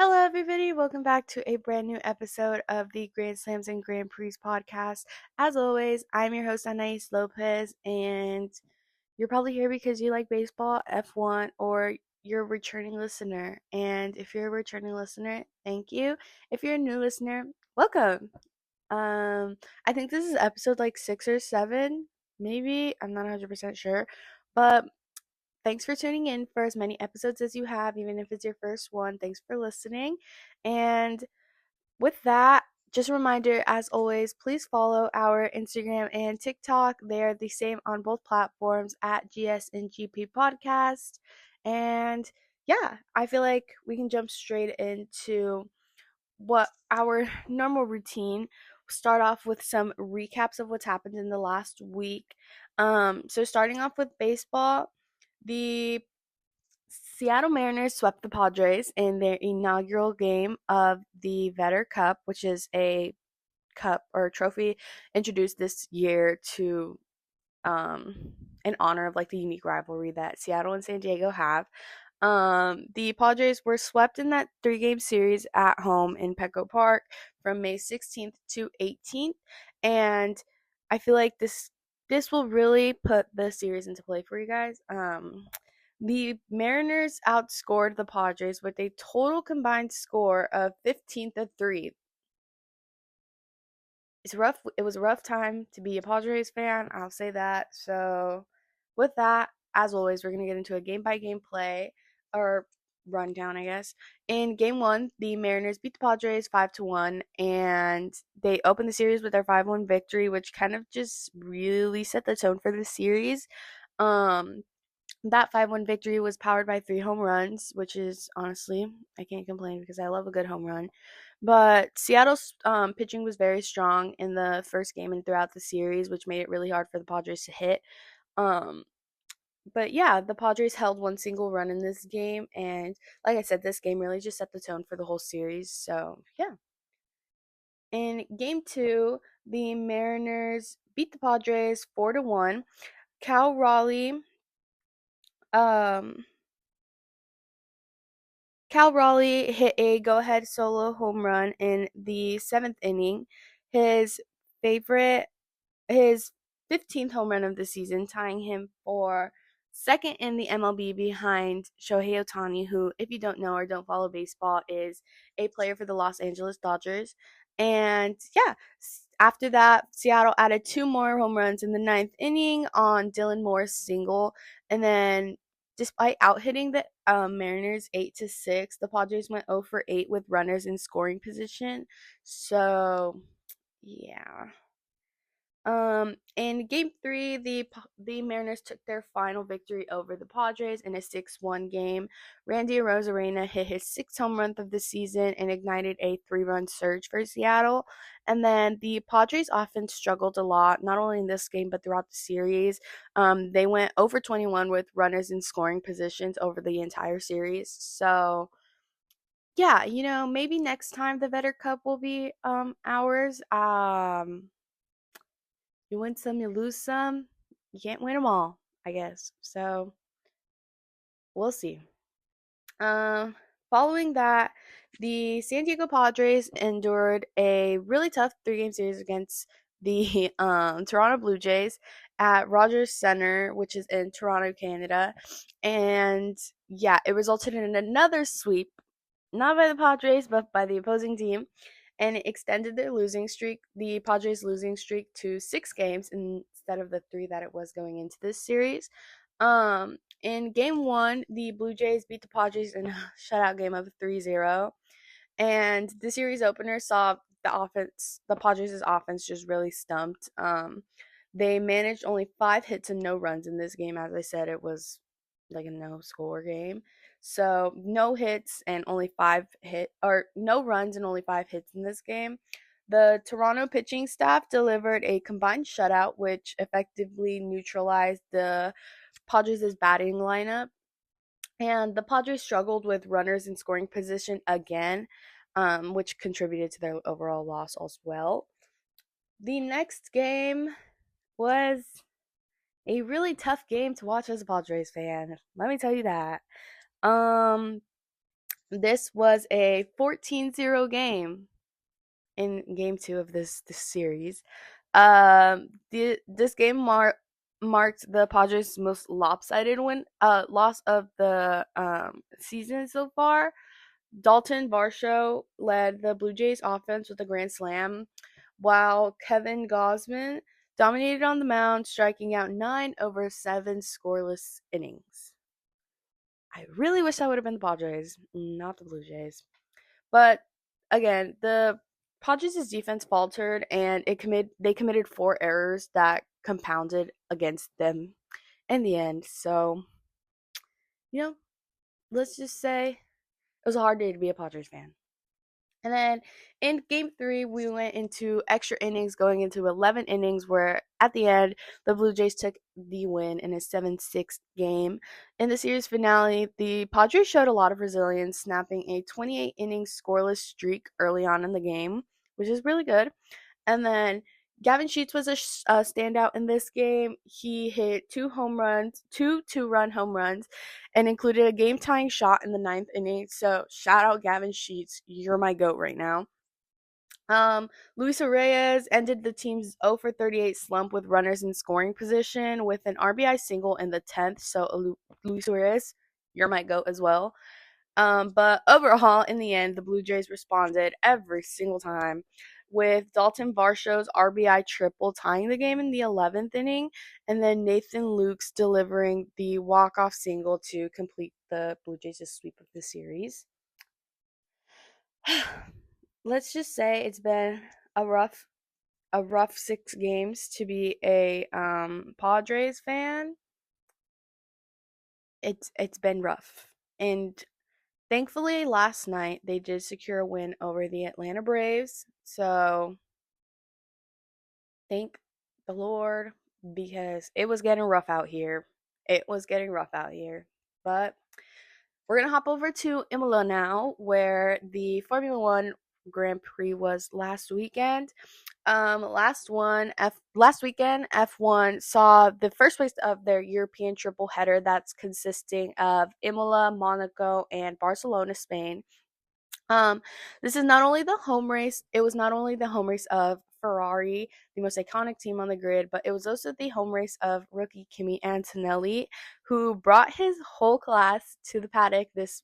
Hello, everybody. Welcome back to a brand new episode of the Grand Slams and Grand Prix podcast. As always, I'm your host, Anais Lopez, and you're probably here because you like baseball, F1, or you're a returning listener. And if you're a returning listener, thank you. If you're a new listener, welcome. I think this is episode like 6 or 7, maybe. I'm not 100% sure, but thanks for tuning in for as many episodes as you have, even if it's your first one. Thanks for listening. And with that, just a reminder, as always, please follow our Instagram and TikTok. They're the same on both platforms at GS and GP Podcast. And yeah, I feel like we can jump straight into what our normal routine. Start off with some recaps of what's happened in the last week. So starting off with baseball, the Seattle Mariners swept the Padres in their inaugural game of the Vetter Cup, which is a cup or trophy introduced this year to in honor of like the unique rivalry that Seattle and San Diego have. The Padres were swept in that 3-game series at home in Petco Park from May 16th to 18th, and I feel like this will really put the series into play for you guys. The Mariners outscored the Padres with a total combined score of 15-3. It's rough. It was a rough time to be a Padres fan. I'll say that. So, with that, as always, we're gonna get into a game by game play or rundown, I guess. In game one, the Mariners beat the Padres 5-1, and they opened the series with their 5-1 victory, which kind of just really set the tone for the series. Um, that 5-1 victory was powered by 3 home runs, which is honestly, I can't complain because I love a good home run. But Seattle's pitching was very strong in the first game and throughout the series, which made it really hard for the Padres to hit. Um, but yeah, the Padres held one single run in this game, and like I said, this game really just set the tone for the whole series. So yeah. In game two, the Mariners beat the Padres 4-1. Cal Raleigh um Cal Raleigh hit a go-ahead solo home run in the seventh inning, his favorite, his 15th home run of the season, tying him for second in the MLB behind Shohei Ohtani, who, if you don't know or don't follow baseball, is a player for the Los Angeles Dodgers. And yeah, after that, Seattle added 2 more home runs in the ninth inning on Dylan Moore's single, and then despite out hitting the Mariners 8-6, the Padres went 0 for 8 with runners in scoring position. So yeah. In game three, the Mariners took their final victory over the Padres in a 6-1 game. Randy Arozarena hit his sixth home run of the season and ignited a 3-run surge for Seattle. And then the Padres offense struggled a lot, not only in this game but throughout the series. They went over 21 with runners in scoring positions over the entire series. So yeah, maybe next time the Vetter Cup will be ours. You win some, you lose some. You can't win them all, I guess. So we'll see. Um, Following that, the San Diego Padres endured a really tough 3-game series against the Toronto Blue Jays at Rogers Center, which is in Toronto, Canada. And yeah, it resulted in another sweep, not by the Padres, but by the opposing team, and it extended their losing streak, the Padres' losing streak, to 6 games instead of the 3 that it was going into this series. In game one, the Blue Jays beat the Padres in a shutout game of 3-0. And the series opener saw the Padres' offense just really stumped. They managed only 5 hits and no runs in this game. As I said, it was like a no score game. So no hits and only 5 hit or no runs and only 5 hits in this game. The Toronto pitching staff delivered a combined shutout, which effectively neutralized the Padres' batting lineup. And the Padres struggled with runners in scoring position again, which contributed to their overall loss as well. The next game was a really tough game to watch as a Padres fan. Let me tell you that. Um, This was a 14-0 game in game 2 of this series. This game marked the Padres' most lopsided loss of the season so far. Dalton Varsho led the Blue Jays offense with a grand slam, while Kevin Gausman dominated on the mound, striking out 9 over 7 scoreless innings. I really wish that would have been the Padres, not the Blue Jays. But again, the Padres' defense faltered, and they committed 4 errors that compounded against them in the end. So, you know, let's just say it was a hard day to be a Padres fan. And then in game 3, we went into extra innings, going into 11 innings, where at the end, the Blue Jays took the win in a 7-6 game. In the series finale, the Padres showed a lot of resilience, snapping a 28 inning scoreless streak early on in the game, which is really good. And then Gavin Sheets was a standout in this game. He hit 2 2-run home runs, and included a game-tying shot in the 9th inning. So shout out Gavin Sheets, you're my goat right now. Luis Reyes ended the team's 0 for 38 slump with runners in scoring position with an RBI single in the 10th. So Luis Reyes, you're my goat as well. But overall, in the end, the Blue Jays responded every single time, with Dalton Varsho's RBI triple tying the game in the 11th inning, and then Nathan Lukes delivering the walk-off single to complete the Blue Jays' sweep of the series. Let's just say it's been a rough 6 games to be a Padres fan. It's been rough, and thankfully, last night they did secure a win over the Atlanta Braves. So, thank the Lord, because it was getting rough out here. It was getting rough out here. But we're going to hop over to Imola now, where the Formula One Grand Prix was last weekend. Last weekend, F1 saw the first race of their European triple header that's consisting of Imola, Monaco, and Barcelona, Spain. Um, this is not only the home race, it was not only the home race of Ferrari, the most iconic team on the grid, but it was also the home race of rookie Kimi Antonelli, who brought his whole class to the paddock this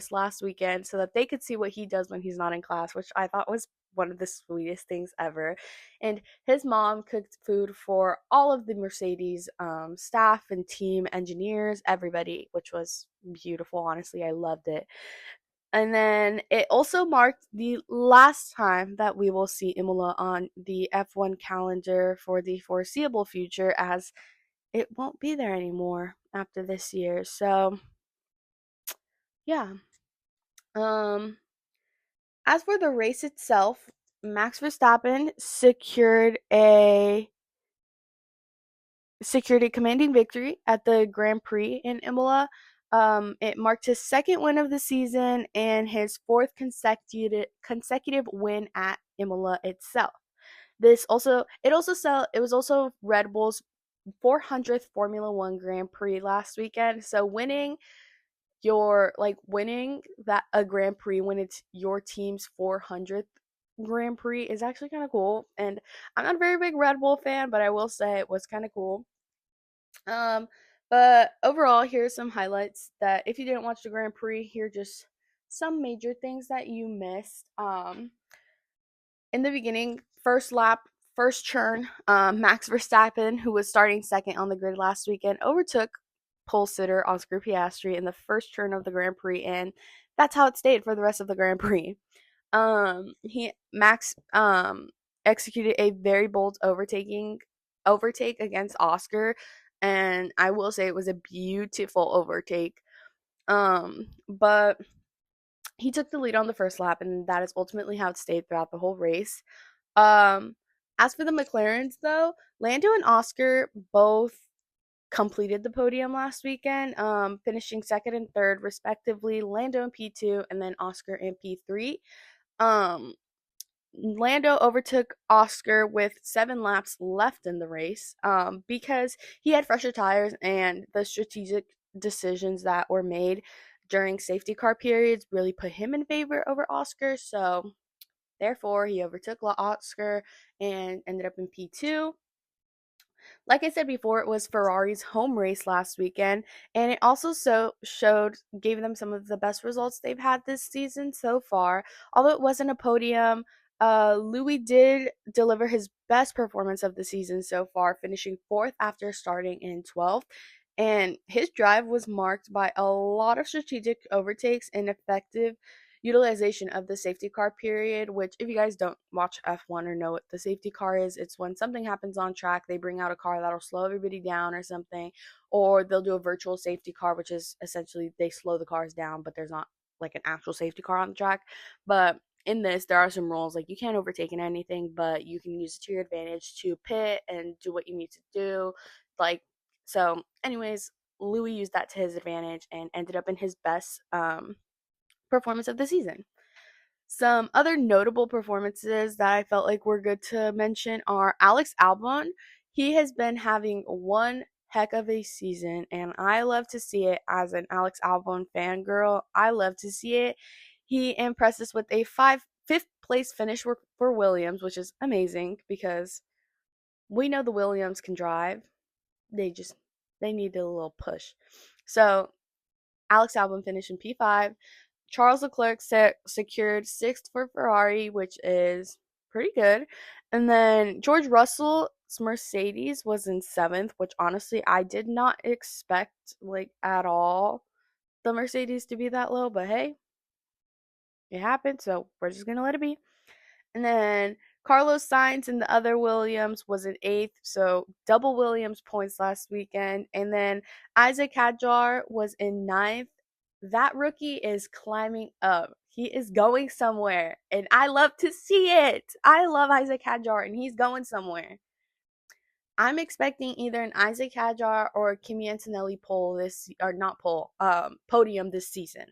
last weekend so that they could see what he does when he's not in class, which I thought was one of the sweetest things ever. And his mom cooked food for all of the Mercedes staff and team engineers, everybody, which was beautiful. Honestly, I loved it. And then it also marked the last time that we will see Imola on the F1 calendar for the foreseeable future, as it won't be there anymore after this year. So, yeah. Um as for the race itself, Max Verstappen secured a commanding victory at the Grand Prix in Imola. It marked his second win of the season and his fourth consecutive win at Imola itself. It was also Red Bull's 400th Formula One Grand Prix last weekend. So winning that a Grand Prix when it's your team's 400th Grand Prix is actually kind of cool. And I'm not a very big Red Bull fan, but I will say it was kind of cool. Um, but overall, here's some highlights that if you didn't watch the Grand Prix, here are just some major things that you missed. In the beginning, first lap, first turn, Max Verstappen, who was starting second on the grid last weekend, overtook pole sitter Oscar Piastri in the first turn of the Grand Prix, and that's how it stayed for the rest of the Grand Prix. Max executed a very bold overtake against Oscar, and I will say it was a beautiful overtake. But he took the lead on the first lap, and that is ultimately how it stayed throughout the whole race. As for the McLarens, though, Lando and Oscar both completed the podium last weekend, finishing second and third respectively. Lando in P2 and then Oscar in P3. Lando overtook Oscar with 7 laps left in the race, because he had fresher tires and the strategic decisions that were made during safety car periods really put him in favor over Oscar. So therefore, he overtook Oscar and ended up in P2. Like I said before, it was Ferrari's home race last weekend, and it also gave them some of the best results they've had this season so far. Although it wasn't a podium, Louis did deliver his best performance of the season so far, finishing fourth after starting in 12th. And his drive was marked by a lot of strategic overtakes and effective utilization of the safety car period, which if you guys don't watch F1 or know what the safety car is, it's when something happens on track, they bring out a car that'll slow everybody down or something, or they'll do a virtual safety car, which is essentially they slow the cars down, but there's not like an actual safety car on the track. But in this, there are some rules, like you can't overtake in anything, but you can use it to your advantage to pit and do what you need to do. Like, so anyways, Louis used that to his advantage and ended up in his best performance of the season. Some other notable performances that I felt like were good to mention are Alex Albon. He has been having one heck of a season, and I love to see it as an Alex Albon fangirl. I love to see it. He impressed us with a fifth place finish for Williams, which is amazing because we know the Williams can drive. They need a little push. So Alex Albon finished in P5. Charles Leclerc secured sixth for Ferrari, which is pretty good. And then George Russell's Mercedes was in seventh, which honestly I did not expect like at all the Mercedes to be that low, but hey, it happened, so we're just gonna let it be. And then Carlos Sainz and the other Williams was in eighth, so double Williams points last weekend. And then Isaac Hadjar was in ninth. That rookie is climbing up. He is going somewhere, and I love to see it. I love Isaac Hadjar, and he's going somewhere. I'm expecting either an Isaac Hadjar or a Kimi Antonelli podium this season.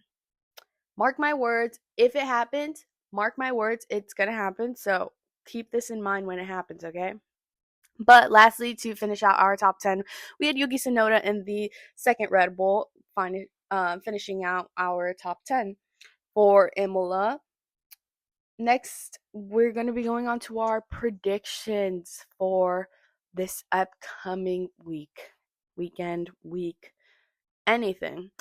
Mark my words, if it happens, mark my words, it's going to happen. So keep this in mind when it happens, okay? But lastly, to finish out our top 10, we had Yuki Tsunoda in the second Red Bull, finishing out our top 10 for Imola. Next, we're going to be going on to our predictions for this upcoming week, anything.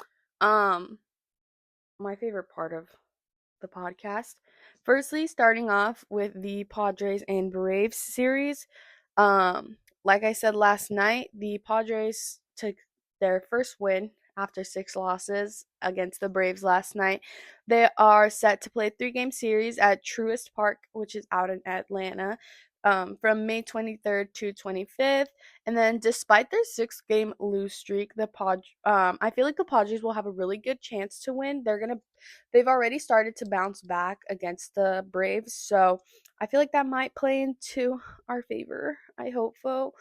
My favorite part of the podcast. Firstly, starting off with the Padres and Braves series. Like I said last night, the Padres took their first win after 6 losses against the Braves last night. They are set to play a 3-game series at Truist Park, which is out in Atlanta, from May 23rd to 25th. And then despite their 6-game lose streak, I feel like the Padres will have a really good chance to win. They've already started to bounce back against the Braves, so I feel like that might play into our favor. I hope so.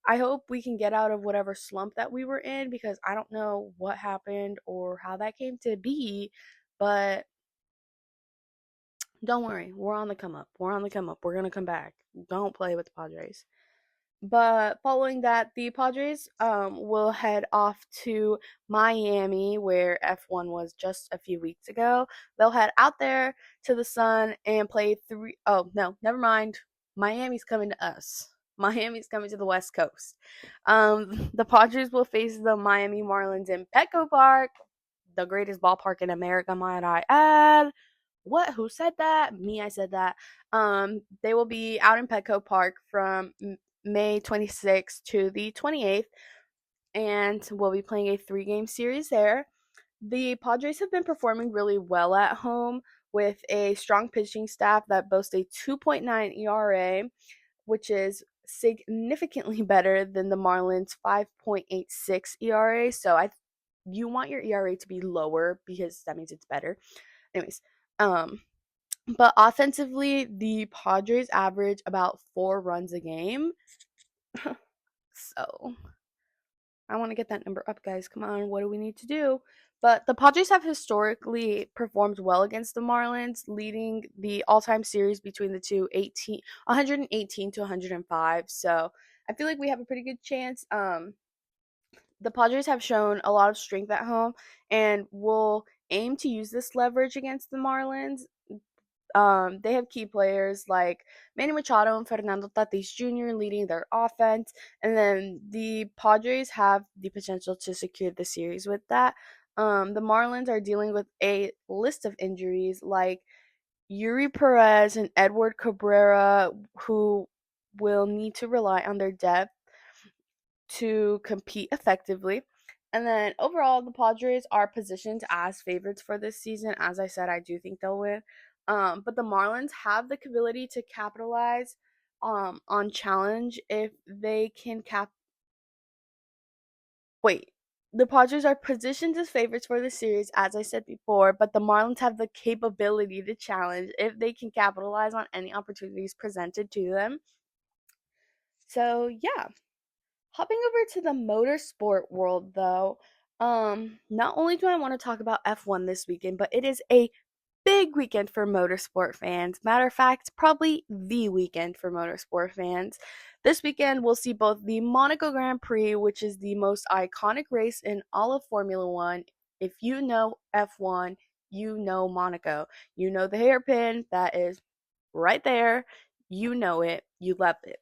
I hope we can get out of whatever slump that we were in, because I don't know what happened or how that came to be, but don't worry, we're on the come up. We're going to come back. Don't play with the Padres. But following that, the Padres will head off to Miami, where F1 was just a few weeks ago. They'll head out there to the sun and play oh, no, never mind. Miami's coming to us. Miami's coming to the West Coast. The Padres will face the Miami Marlins in Petco Park, the greatest ballpark in America, might I add. What? Who said that? Me, I said that. They will be out in Petco Park from May 26th to the 28th, and we'll be playing a 3-game series there. The Padres have been performing really well at home with a strong pitching staff that boasts a 2.9 ERA, which is significantly better than the Marlins' 5.86 ERA. So you want your ERA to be lower because that means it's better. Anyways, but offensively, the Padres average about 4 runs a game. So I want to get that number up, guys. Come on, what do we need to do? But the Padres have historically performed well against the Marlins, leading the all-time series between the two 118 to 105. So I feel like we have a pretty good chance. the Padres have shown a lot of strength at home and will aim to use this leverage against the Marlins. They have key players like Manny Machado and Fernando Tatis Jr. leading their offense, and then the Padres have the potential to secure the series with that. The Marlins are dealing with a list of injuries like Yuri Perez and Edward Cabrera, who will need to rely on their depth to compete effectively. And then overall, the Padres are positioned as favorites for this season. As I said, I do think they'll win. But the Marlins have the ability to capitalize on challenge if they can Wait. The Padres are positioned as favorites for the series, as I said before, but the Marlins have the capability to challenge if they can capitalize on any opportunities presented to them. So, yeah. Hopping over to the motorsport world, though, not only do I want to talk about F1 this weekend, but it is a big weekend for motorsport fans. Matter of fact, probably the weekend for motorsport fans. This weekend, we'll see both the Monaco Grand Prix, which is the most iconic race in all of Formula One. If you know F1, you know Monaco. You know the hairpin that is right there. You know it. You love it.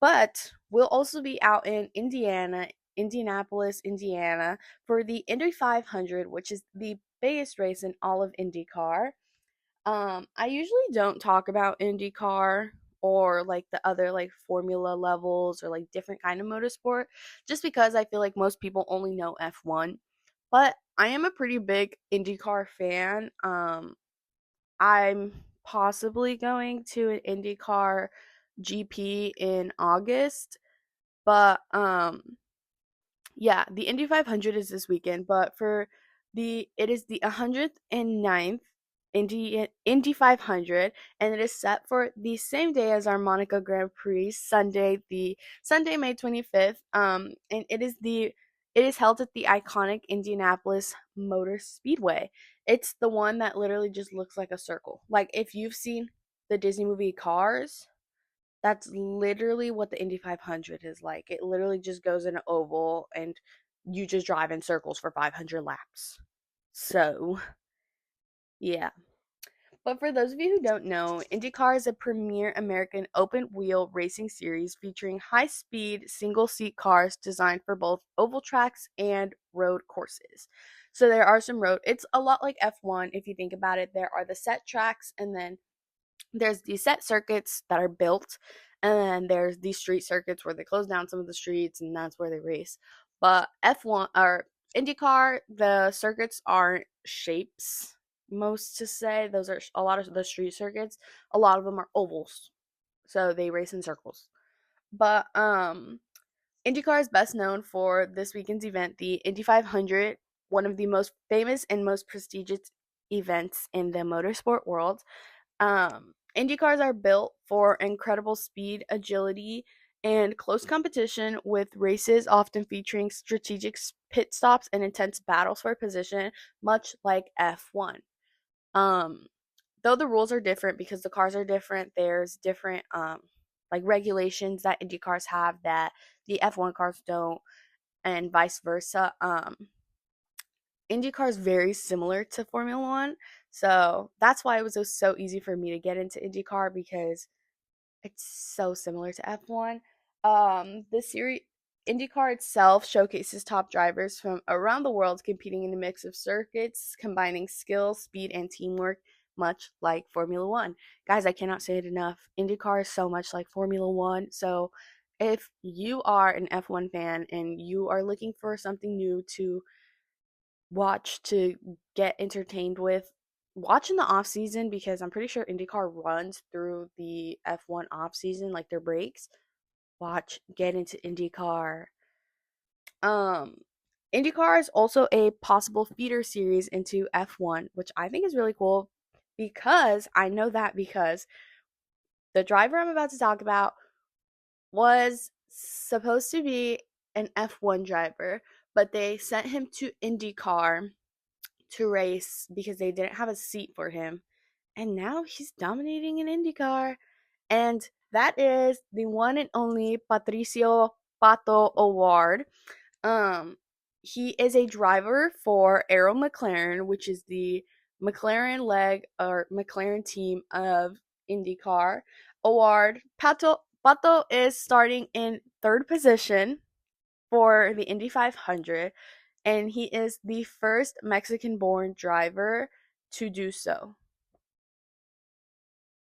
But we'll also be out in Indianapolis, Indiana, for the Indy 500, which is the biggest race in all of IndyCar. I usually don't talk about IndyCar or like the other like formula levels or like different kind of motorsport just because I feel like most people only know F1. But I am a pretty big IndyCar fan. I'm possibly going to an IndyCar GP in August, but yeah, the Indy 500 is this weekend, but for it is the 109th Indy 500, and it is set for the same day as our Monaco Grand Prix, Sunday May 25th. And it is held at the iconic Indianapolis Motor Speedway. It's the one that literally just looks like a circle. Like if you've seen the Disney movie Cars, that's literally what the Indy 500 is like. It literally just goes in an oval and you just drive in circles for 500 laps. So, yeah. But for those of you who don't know, IndyCar is a premier American open wheel racing series featuring high speed single seat cars designed for both oval tracks and road courses. So there are some road, it's a lot like F1 if you think about it. There are the set tracks, and then there's these set circuits that are built, and then there's these street circuits where they close down some of the streets and that's where they race. But F1 or IndyCar, the circuits aren't shapes, most to say. Those are a lot of the street circuits, a lot of them are ovals, so they race in circles. But IndyCar is best known for this weekend's event, the Indy 500, one of the most famous and most prestigious events in the motorsport world. Indy cars are built for incredible speed, agility, and close competition, with races often featuring strategic pit stops and intense battles for position, much like F1. Um, though the rules are different because the cars are different, there's different like regulations that Indy cars have that the F1 cars don't, and vice versa. IndyCar is very similar to Formula One, so that's why it was so easy for me to get into IndyCar because it's so similar to F1. The series IndyCar itself showcases top drivers from around the world competing in a mix of circuits, combining skill, speed, and teamwork, much like Formula One. Guys, I cannot say it enough. IndyCar is so much like Formula One. So if you are an F1 fan and you are looking for something new to watch to get entertained with, watch in the off season because I'm pretty sure IndyCar runs through the F1 off season, like their breaks. Watch, get into IndyCar. Um, IndyCar is also a possible feeder series into F1, which I think is really cool because I know that because the driver I'm about to talk about was supposed to be an F1 driver, but they sent him to IndyCar to race because they didn't have a seat for him. And now he's dominating in IndyCar. And that is the one and only Patricio Pato Award. Um, he is a driver for Arrow McLaren, which is the McLaren leg or McLaren team of IndyCar. Award Pato is starting in third position for the Indy 500, and he is the first Mexican-born driver to do so.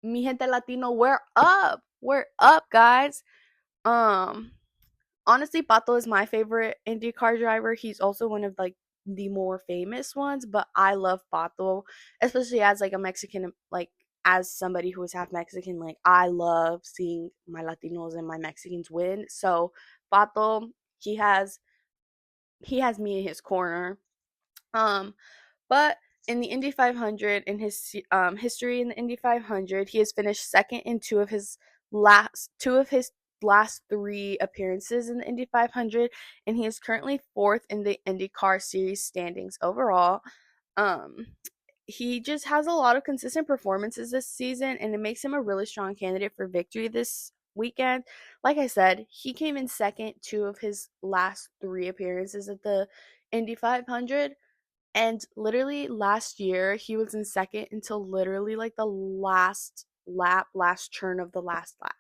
Mi gente Latino, we're up. We're up, guys. Um, Honestly, Pato is my favorite IndyCar driver. He's also one of like the more famous ones, but I love Pato, especially as like a Mexican, like as somebody who is half Mexican. Like I love seeing my Latinos and my Mexicans win. So Pato, he has he has me in his corner. Um, but in the Indy 500, in his history in the Indy 500, he has finished second in two of his last three appearances in the Indy 500, and he is currently fourth in the IndyCar Series standings overall. Um, he just has a lot of consistent performances this season, and it makes him a really strong candidate for victory this weekend. Like I said, he came in second two of his last three appearances at the Indy 500. And literally last year, he was in second until literally like the last lap, last turn of the last lap.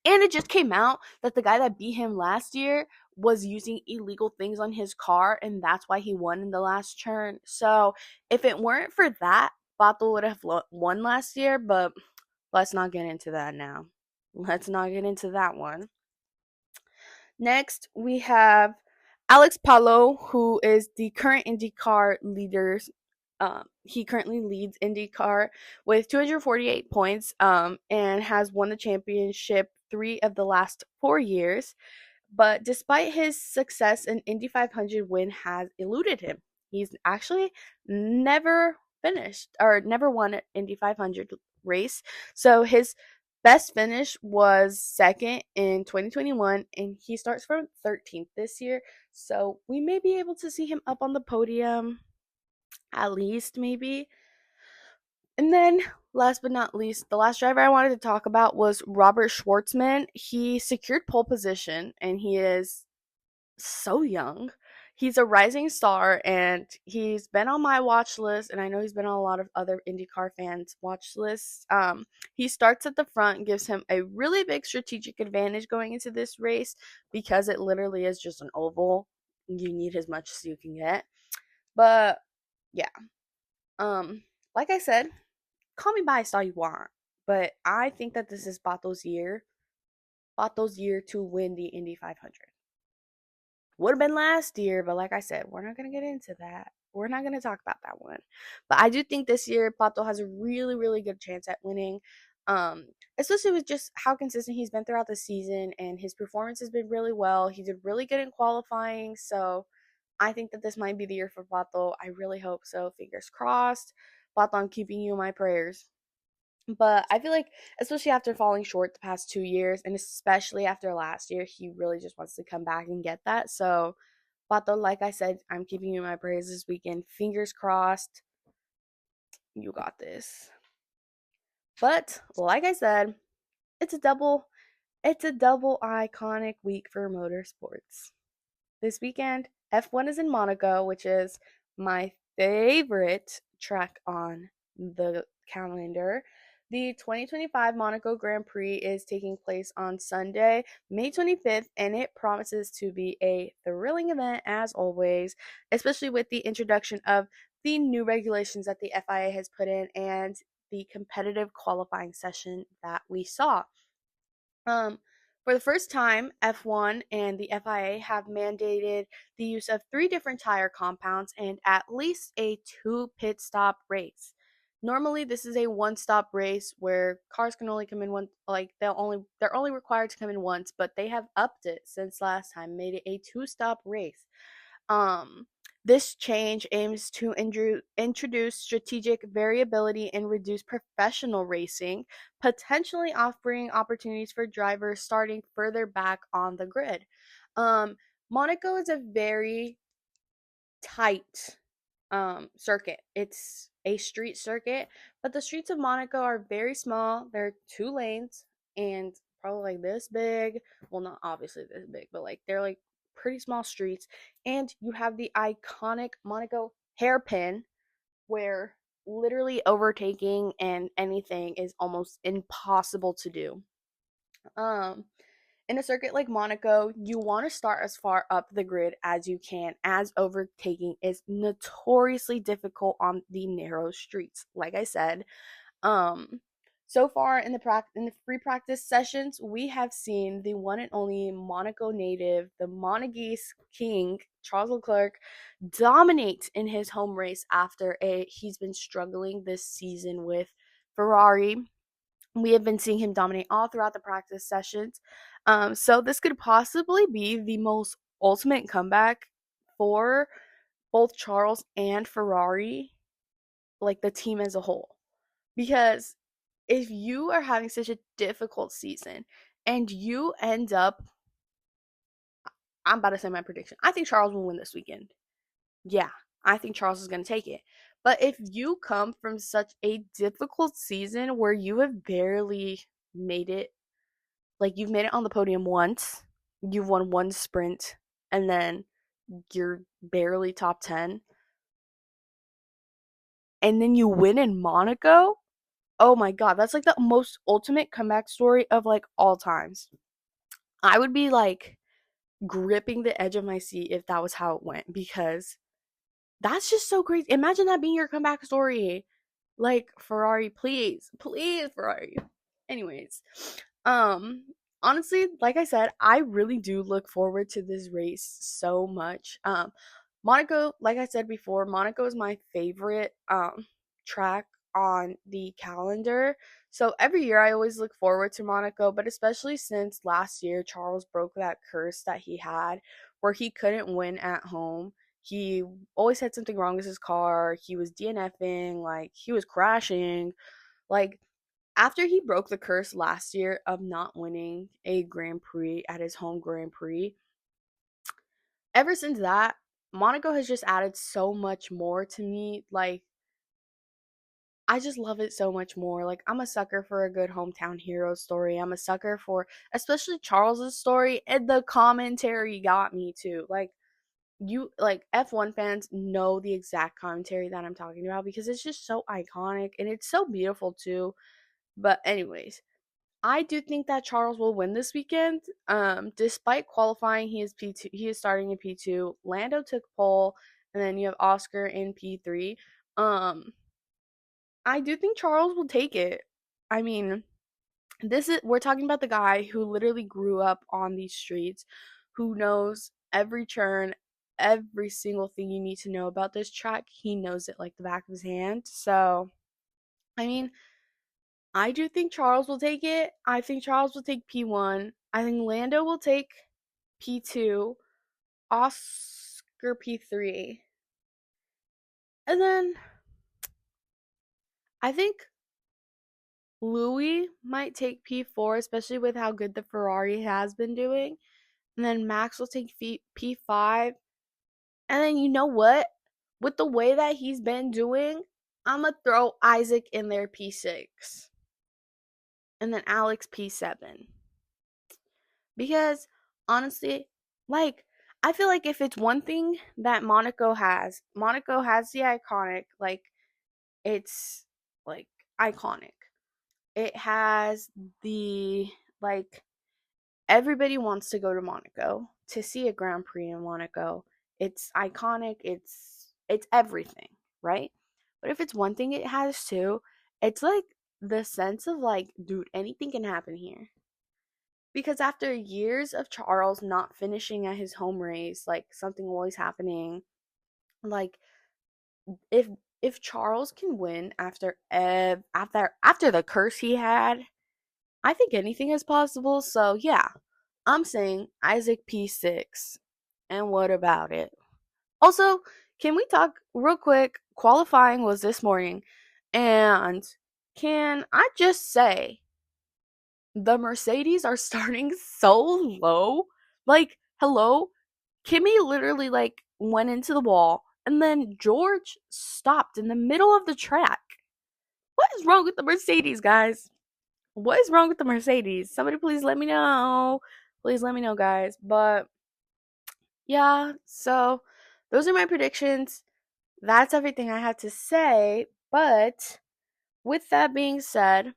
And it just came out that the guy that beat him last year was using illegal things on his car, and that's why he won in the last turn. So if it weren't for that, Bato would have won last year, but let's not get into that now. Let's not get into that one. Next, we have Alex Palou, who is the current IndyCar leader. He currently leads IndyCar with 248 points and has won the championship 3 of the last 4 years. But despite his success, an Indy 500 win has eluded him. He's actually never finished or never won an Indy 500 race. So his best finish was second in 2021, and he starts from 13th this year. So we may be able to see him up on the podium, at least, maybe. And then, last but not least, the last driver I wanted to talk about was Robert Schwartzman. He secured pole position, and he is so young. He's a rising star, and he's been on my watch list, and I know he's been on a lot of other IndyCar fans' watch lists. He starts at the front, gives him a really big strategic advantage going into this race because it literally is just an oval. You need as much as you can get. But yeah, um, like I said, call me biased all you want, but I think that this is Bato's year to win the Indy 500. Would have been last year, but like I said, we're not going to get into that. We're not going to talk about that one. But I do think this year Pato has a really, really good chance at winning. Um, Especially with just how consistent he's been throughout the season, and his performance has been really well. He did really good in qualifying, so I think that this might be the year for Pato. I really hope so. Fingers crossed. Pato, I'm keeping you in my prayers. But I feel like, especially after falling short the past 2 years, and especially after last year, he really just wants to come back and get that. So, Pato, like I said, I'm keeping you in my prayers this weekend. Fingers crossed, you got this. But like I said, it's a double, it's a double iconic week for motorsports. This weekend, F1 is in Monaco, which is my favorite track on the calendar. The 2025 Monaco Grand Prix is taking place on Sunday, May 25th, and it promises to be a thrilling event as always, especially with the introduction of the new regulations that the FIA has put in and the competitive qualifying session that we saw. Um, for the first time, F1 and the FIA have mandated the use of three different tire compounds and at least a two pit stop race. Normally, this is a one stop race where cars can only come in one, like they're only required to come in once, but they have upped it since last time, made it a two stop race. Um, this change aims to introduce strategic variability and reduce professional racing, potentially offering opportunities for drivers starting further back on the grid. Um, Monaco is a very tight circuit. It's a street circuit, but the streets of Monaco are very small. They're 2 lanes and probably like this big. Well, not obviously this big, but like they're like pretty small streets, and you have the iconic Monaco hairpin where literally overtaking and anything is almost impossible to do. Um, in a circuit like Monaco, you want to start as far up the grid as you can, as overtaking is notoriously difficult on the narrow streets. Like I said, um, so far in the free practice sessions, we have seen the one and only Monaco native, the Monegasque king, Charles Leclerc, dominate in his home race after he's been struggling this season with Ferrari. We have been seeing him dominate all throughout the practice sessions. So this could possibly be the most ultimate comeback for both Charles and Ferrari, like the team as a whole. Because if you are having such a difficult season and you end up, I'm about to say my prediction. I think Charles will win this weekend. Yeah, I think Charles is going to take it. But if you come from such a difficult season where you have barely made it, like you've made it on the podium once, you've won one sprint, and then you're barely top 10, and then you win in Monaco, oh my god, that's like the most ultimate comeback story of like all times. I would be like gripping the edge of my seat if that was how it went, because that's just so crazy. Imagine that being your comeback story. Like, Ferrari, please, please, Ferrari. Anyways, um, honestly, like I said, I really do look forward to this race so much. Monaco, like I said before, Monaco is my favorite track on the calendar. So every year I always look forward to Monaco, but especially since last year Charles broke that curse that he had where he couldn't win at home. He always had something wrong with his car. He was DNFing, like he was crashing. Like after he broke the curse last year of not winning a Grand Prix at his home Grand Prix, ever since that, Monaco has just added so much more to me. Like, I just love it so much more. Like, I'm a sucker for a good hometown hero story. I'm a sucker for, especially Charles's story, and the commentary got me too. Like, you, like, F1 fans know the exact commentary that I'm talking about because it's just so iconic and it's so beautiful too. But, anyways, I do think that Charles will win this weekend. Despite qualifying, he is P2. He is starting in P2. Lando took pole, and then you have Oscar in P3. I do think Charles will take it. I mean, this is we're talking about the guy who literally grew up on these streets, who knows every turn, every single thing you need to know about this track. He knows it like the back of his hand. So, I mean, I do think Charles will take it. I think Charles will take P1. I think Lando will take P2, Oscar P3. And then I think Louis might take P4, especially with how good the Ferrari has been doing. And then Max will take P5. And then you know what? With the way that he's been doing, I'm going to throw Isaac in there P6. And then Alex P7. Because honestly, like, I feel like if it's one thing that Monaco has the iconic, like, it's like iconic. It has the, like, everybody wants to go to Monaco to see a Grand Prix in Monaco. It's iconic, it's everything, right? But if it's one thing it has too, it's like the sense of like, dude, anything can happen here. Because after years of Charles not finishing at his home race, like something always happening, like if if Charles can win after the curse he had, I think anything is possible. So yeah, I'm saying Isaac P6. And what about it? Also, can we talk real quick? Qualifying was this morning, and can I just say the Mercedes are starting so low. Like, hello? Kimmy literally like went into the wall and then George stopped in the middle of the track. What is wrong with the Mercedes, guys? What is wrong with the Mercedes? Somebody please let me know. Please let me know, guys. But Yeah, so those are my predictions. That's everything I had to say. But with that being said,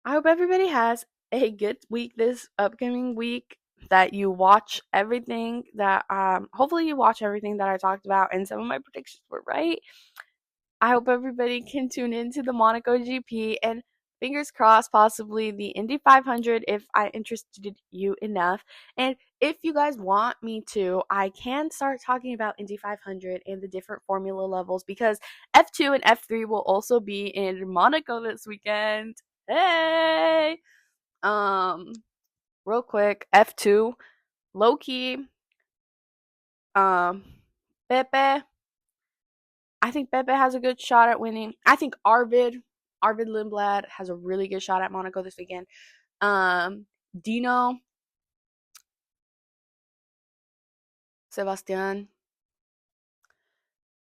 I hope everybody has a good week this upcoming week. That you watch everything that hopefully you watch everything that I talked about and some of my predictions were right. I hope everybody can tune into the Monaco GP and fingers crossed, possibly the Indy 500 if I interested you enough. And if you guys want me to, I can start talking about Indy 500 and the different formula levels because F2 and F3 will also be in Monaco this weekend. Hey! Um, Real quick, F2, low key, um, Pepe. I think Pepe has a good shot at winning. I think Arvid Lindblad has a really good shot at Monaco this weekend. Dino, Sebastian.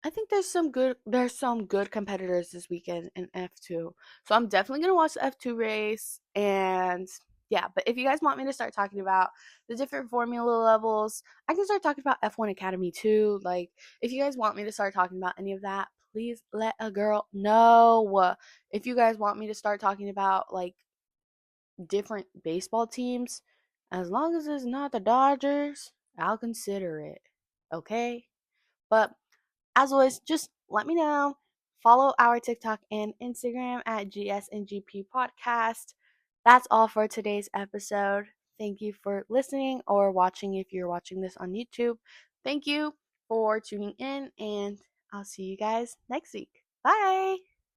I think there's some good competitors this weekend in F2. So I'm definitely gonna watch the F2 race and yeah, but if you guys want me to start talking about the different formula levels, I can start talking about F1 Academy too. Like if you guys want me to start talking about any of that, please let a girl know. If you guys want me to start talking about like different baseball teams, as long as it's not the Dodgers, I'll consider it. Okay? But as always, just let me know. Follow our TikTok and Instagram at GSNGP Podcast. That's all for today's episode. Thank you for listening or watching if you're watching this on YouTube. Thank you for tuning in, and I'll see you guys next week. Bye.